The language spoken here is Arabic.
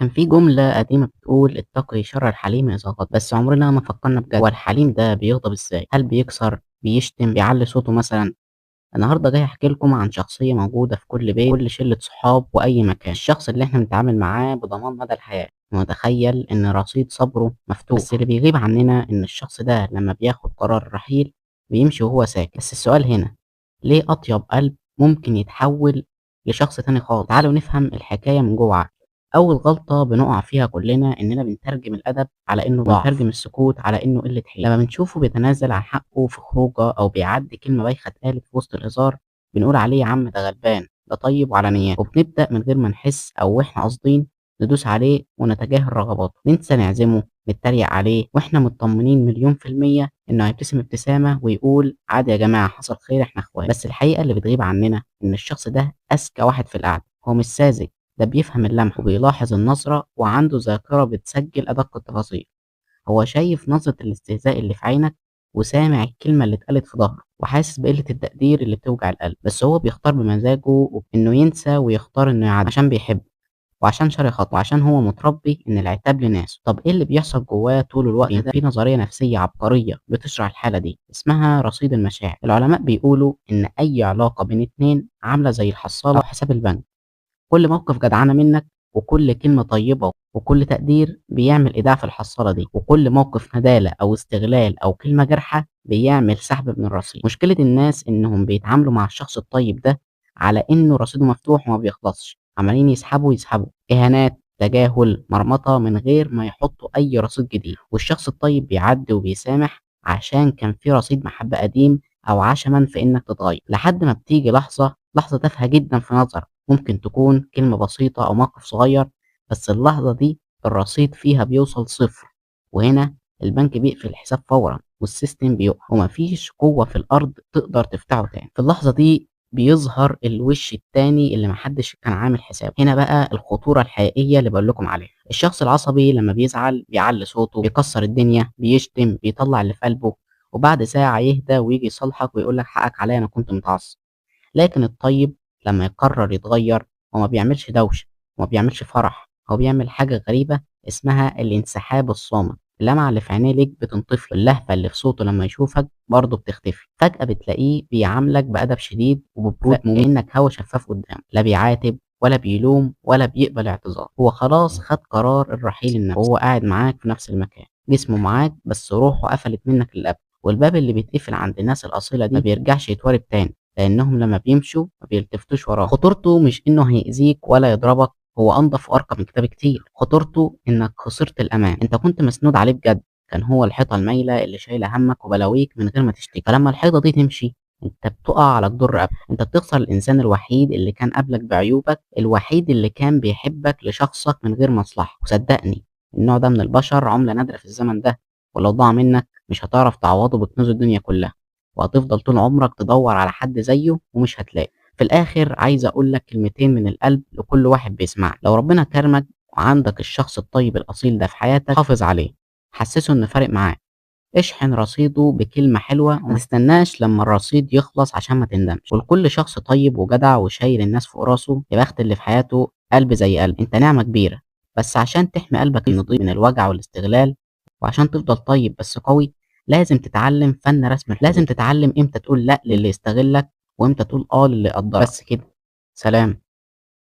كان في جملة قديمة بتقول اتقي شر الحليم إذا غضب، بس عمرنا ما فكرنا بجد هو الحليم ده بيغضب ازاي؟ هل بيكسر، بيشتم، بيعلي صوته مثلا؟ النهارده جاي احكي لكم عن شخصية موجودة في كل بيت، كل شلة صحاب وأي مكان، الشخص اللي احنا بنتعامل معاه بضمان مدى الحياة، ونتخيل إن رصيد صبره مفتوح، بس اللي بيغيب عننا إن الشخص ده لما بياخد قرار الرحيل بيمشي وهو ساكت. بس السؤال هنا، ليه أطيب قلب ممكن يتحول لشخص تاني خالص؟ تعالوا نفهم الحكاية من جوه عقله. أول غلطة بنقع فيها كلنا إننا بنترجم الأدب على إنه ضعف، بنترجم السكوت على إنه قلة حيلة. لما بنشوفه بيتنازل عن حقه في خروجه أو بيعدي كلمة بايخة اتقالت في وسط الهزار، بنقول عليه يا عم ده غلبان، ده طيب وعلى نياته، وبنبدأ من غير ما نحس أو إحنا قاصدين ندوس عليه ونتجاهل رغباته، ننسى نعزمه، نتريق عليه واحنا مطمنين مليون في المية انه هيبتسم ابتسامة ويقول عادي يا جماعة حصل خير احنا اخوات. بس الحقيقة اللي بتغيب عننا ان الشخص ده اذكى واحد في القعدة، هو مش ساذج، ده بيفهم اللمح وبيلاحظ النظرة وعنده ذاكرة بتسجل ادق التفاصيل. هو شايف نظرة الاستهزاء اللي في عينك وسامع الكلمة اللي اتقالت في ظهرك وحاسس بقلة التقدير اللي بتوجع القلب، بس هو بيختار بمزاجه انه ينسى ويختار انه يعدي عشان بيحب وعشان شاري خطوة وعشان هو متربي إن العتاب لناس. طب إيه اللي بيحصل جواه طول الوقت ده؟ في نظرية نفسية عبقرية بتشرح الحالة دي اسمها رصيد المشاعر. العلماء بيقولوا إن أي علاقة بين اتنين عاملة زي الحصالة أو حساب البنك، كل موقف جدعانة منك وكل كلمة طيبة وكل تقدير بيعمل إيداع في الحصالة دي، وكل موقف ندالة أو استغلال أو كلمة جارحة بيعمل سحب من الرصيد. مشكلة الناس إنهم بيتعاملوا مع الشخص الطيب ده على إنه رصيده مفتوح وما بيخلصش، عمالين يسحبوا يسحبوا إهانات، تجاهل، مرمطة، من غير ما يحطوا أي رصيد جديد. والشخص الطيب بيعدي وبيسامح عشان كان في رصيد محبة قديم أو عشما في إنك تتغير، لحد ما بتيجي لحظة تافهة جدا في نظرك، ممكن تكون كلمة بسيطة أو موقف صغير، بس اللحظة دي الرصيد فيها بيوصل صفر، وهنا البنك بيقفل الحساب فورا والسيستم بيقع ومفيش قوة في الأرض تقدر تفتحه تاني. في اللحظة دي بيظهر الوش التاني اللي محدش كان عامل حسابه. هنا بقى الخطورة الحقيقية اللي بقول لكم عليها. الشخص العصبي لما بيزعل بيعلي صوته، بيكسر الدنيا، بيشتم، بيطلع اللي في قلبه، وبعد ساعة يهدى ويجي يصالحك ويقول لك حقك عليا أنا كنت متعصب. لكن الطيب لما يقرر يتغير هو ما بيعملش دوشة وما بيعملش فرح، هو بيعمل حاجة غريبة اسمها الانسحاب الصامت. اللمعة اللي في عينيه ليك بتنطفي، اللهفة اللي في صوته لما يشوفك برضه بتختفي. فجأة بتلاقيه بيعاملك بأدب شديد وببرود ممل، كأنك هوا شفاف قدامه، لا بيعاتب ولا بيلوم ولا بيقبل اعتذار. هو خلاص خد قرار الرحيل النفسي وهو قاعد معاك في نفس المكان، جسمه معاك بس روحه قفلت منك للأبد. والباب اللي بيتقفل عند الناس الأصيلة دي ما بيرجعش يتوارب تاني، لأنهم لما بيمشوا ما بيلتفتوش وراه. خطورته مش إنه هيأذيك ولا يضربك، هو أنضف وأرقى من كده بكتير. خطورته إنك خسرت الأمان، أنت كنت مسنود عليه بجد، كان هو الحيطة المايلة اللي شايلة همك وبلاويك من غير ما تشتكي. فلما الحيطة دي تمشي انت بتقع على جدور رقبتك، انت بتخسر الانسان الوحيد اللي كان قبلك بعيوبك، الوحيد اللي كان بيحبك لشخصك من غير مصلحة. وصدقني النوع ده من البشر عملة نادرة في الزمن ده، ولو ضاع منك مش هتعرف تعوضه بكنوز الدنيا كلها، وهتفضل طول عمرك تدور على حد زيه ومش هتلاقي. في الاخر عايز اقول لك كلمتين من القلب لكل واحد بيسمعني. لو ربنا كرمك وعندك الشخص الطيب الاصيل ده في حياتك، حافظ عليه، حسسه ان فارق معاه، اشحن رصيده بكلمة حلوة، وما تستناش لما الرصيد يخلص عشان ما تندمش. ولكل شخص طيب وجدع وشايل الناس فوق راسه، يا بخت اللي في حياته قلب زي قلب، انت نعمة كبيرة. بس عشان تحمي قلبك النضيف من الوجع والاستغلال، وعشان تفضل طيب بس قوي، لازم تتعلم فن رسم الحدود، لازم تتعلم امتى تقول لا للي يستغلك وامتى تقول اه للي يقدرك. بس كده، سلام.